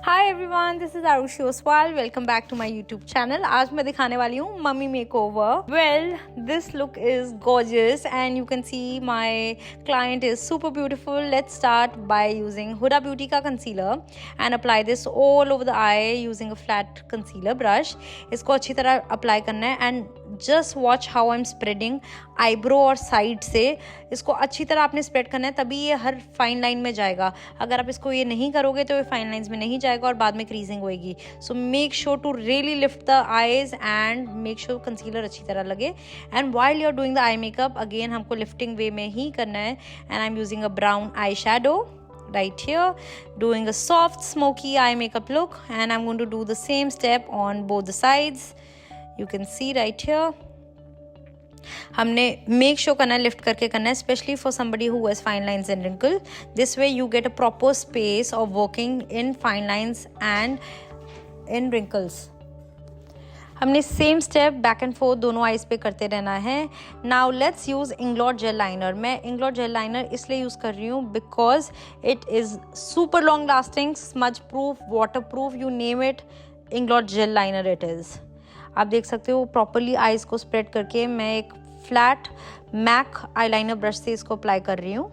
Hi everyone, this is Arushi Oswal. Welcome back to my YouTube channel. आज मैं दिखाने वाली हूँ mummy makeover. Well, this look is gorgeous and you can see my client is super beautiful. Let's start by using Huda beauty का concealer and apply this all over the eye using a flat concealer brush. इसको अच्छी तरह apply करना है and just watch how I am spreading. Eyebrow और side से इसको अच्छी तरह आपने स्प्रेड करना है, तभी ये हर फाइन लाइन में जाएगा. अगर आप इसको ये नहीं करोगे तो ये फाइन लाइन्स में नहीं जाएगा और बाद में क्रीजिंग होएगी. So make sure to really lift the eyes and make sure concealer अच्छी तरह लगे. And while you are doing the eye makeup, again हमको लिफ्टिंग वे में ही करना है. And I am using a brown eye shadow right here, doing a soft smoky eye makeup look, and I'm going to do the same step on both the sides. You can see right here. हमने make sure करना है, lift करके करना है, specially for somebody who has fine lines and wrinkle. This way you get a proper space of working in fine lines and in wrinkles. हमने same step back and forth दोनों eyes पे करते रहना है. Now let's use Inglot gel liner. मैं Inglot gel liner इसलिए use कर रही हूँ because it is super long lasting, smudge proof, water proof, you name it, Inglot gel liner it is. आप देख सकते हो प्रॉपरली आईज को स्प्रेड करके मैं एक फ्लैट मैक आईलाइनर ब्रश से इसको अप्लाई कर रही हूँ.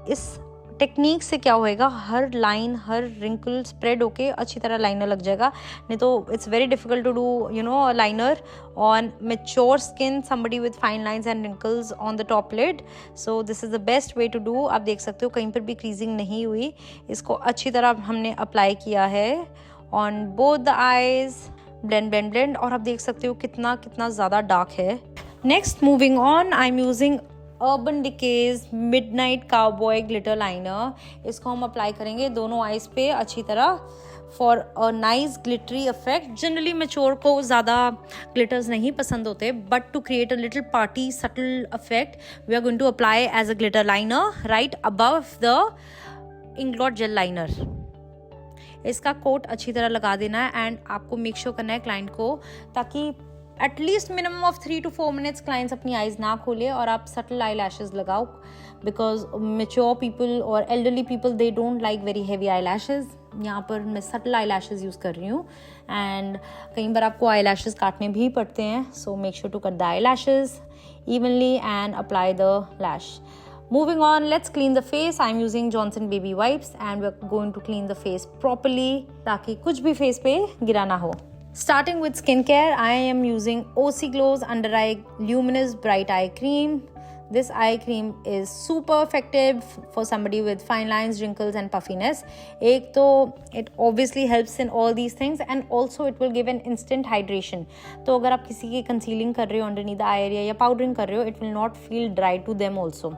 इस टेक्निक से क्या होएगा, हर लाइन हर रिंकल स्प्रेड होके अच्छी तरह लाइनर लग जाएगा. नहीं तो it's very difficult to do liner on mature skin, somebody with fine lines and wrinkles on the top lid. So this is the best way to do. आप देख सकते हो कहीं पर भी क्रीजिंग नहीं हुई. इसको अच्छी तरह हमने अप्लाई किया है on both the eyes. Blend blend blend. और आप देख सकते हो कितना ज़्यादा डार्क है. Next moving on, I am using Urban Decay's Midnight Cowboy glitter liner. इसको हम अप्लाई करेंगे दोनों आईज पे अच्छी तरह for a nice glittery effect. Generally mature को ज़्यादा ग्लिटर्स नहीं पसंद होते, but to create a little party subtle effect we are going to apply as a glitter liner right above the Inglot gel liner. इसका coat अच्छी तरह लगा देना है एंड आपको मेक श्योर करना है क्लाइंट को, ताकि at least minimum of 3 to 4 minutes clients अपनी आईज ना खोले और आप सटल आई लैशेज लगाओ. बिकॉज मेच्योर पीपल और elderly people they don't like very heavy eye lashes. यहाँ पर मैं सटल आई लैशेज यूज़ कर रही हूँ एंड कई बार आपको आई लैशेज काटने भी पड़ते हैं. So make sure to cut the eye lashes evenly and apply the lash. Moving on, let's clean the face. I'm using Johnson baby wipes and we're going to clean the face properly ताकि कुछ भी face पे गिरा ना हो. Starting with skincare, I am using OC Glow's Under Eye Luminous Bright Eye Cream. This eye cream is super effective for somebody with fine lines, wrinkles and puffiness. एक तो it obviously helps in all these things and also it will give an instant hydration. तो अगर आप किसी की concealing कर रहे हो underneath the eye area या powdering कर रहे हो, it will not feel dry to them also.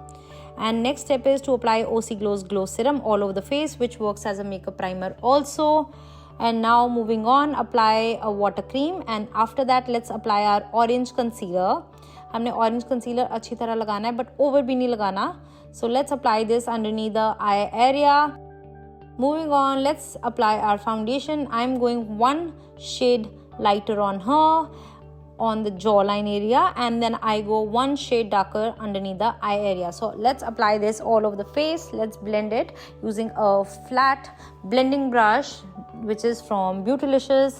And next step is to apply OC Glow's Glow Serum all over the face, which works as a makeup primer also. And now moving on, apply a water cream and after that let's apply our orange concealer. हमने orange concealer अच्छी तरह लगाना है but over भी नहीं लगाना. So let's apply this underneath the eye area. Moving on, let's apply our foundation. I'm going one shade lighter on her on the jawline area and then I go one shade darker underneath the eye area. So let's apply this all over the face. Let's blend it using a flat blending brush which is from Beautylicious.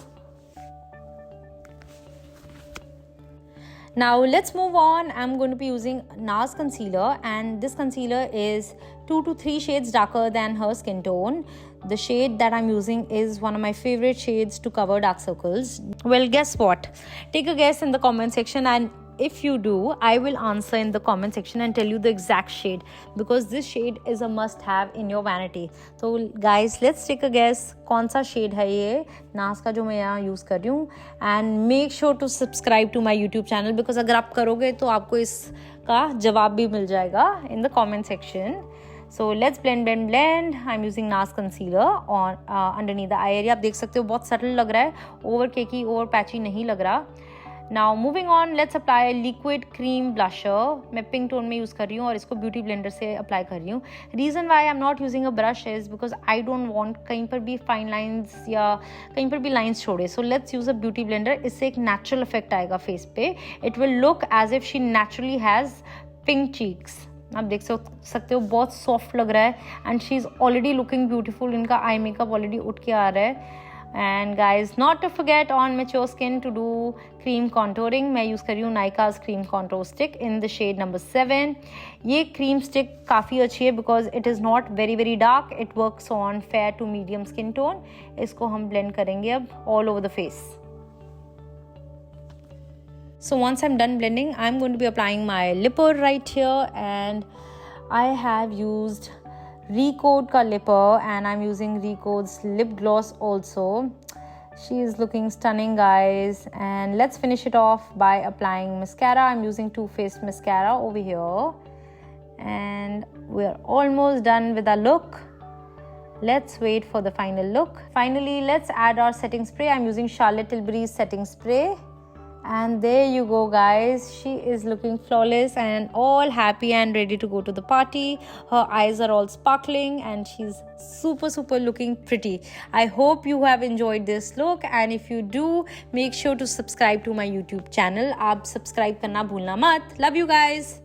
Now let's move on. I'm going to be using NARS concealer and this concealer is 2 to 3 shades darker than her skin tone. The shade that I'm using is one of my favorite shades to cover dark circles. Well, guess what? Take a guess in the comment section and if you do, I will answer in the comment section and tell you the exact shade because this shade is a must have in your vanity. So guys, let's take a guess कौन सा shade है ये नास का जो मैं यहाँ use कर रही हूँ. And make sure to subscribe to my YouTube channel because अगर आप करोगे तो आपको इसका जवाब भी मिल जाएगा in the comment section. So let's blend. I'm using NARS concealer on underneath the eye area. आप देख सकते हो बहुत subtle लग रहा है, over cakey, over patchy नहीं लग रहा. Now moving on, let's apply a liquid cream blusher. मैं pink tone में यूज़ कर रही हूँ और इसको beauty blender से अप्लाई कर रही हूँ. Reason why I'm not using a brush is because I don't want कहीं पर भी fine lines या कहीं पर भी lines छोड़े. So let's use a beauty blender. इससे एक natural effect आएगा face पे. It will look as if she naturally has pink cheeks. आप देख सकते हो बहुत सॉफ्ट लग रहा है and she is already looking beautiful. इनका आई मेकअप ऑलरेडी उठ के आ रहा है. And guys not to forget on mature skin to do cream contouring. मैं यूज़ कर रही हूँ Nykaa's cream contour stick in the shade number 7. ये क्रीम स्टिक काफ़ी अच्छी है because it is not very very dark. It works on fair to medium skin tone. इसको हम ब्लेंड करेंगे अब all over the face. So once I'm done blending, I'm going to be applying my lipper right here, and I have used Recode ka lipper and I'm using Recode's lip gloss also. She is looking stunning, guys. And let's finish it off by applying mascara. I'm using Too Faced mascara over here, and we're almost done with our look. Let's wait for the final look. Finally, let's add our setting spray. I'm using Charlotte Tilbury's setting spray. And there you go, guys. She is looking flawless and all happy and ready to go to the party. Her eyes are all sparkling and she's super looking pretty. I hope you have enjoyed this look, and if you do, make sure to subscribe to my YouTube channel. आप subscribe करना भूलना मत. Love you guys.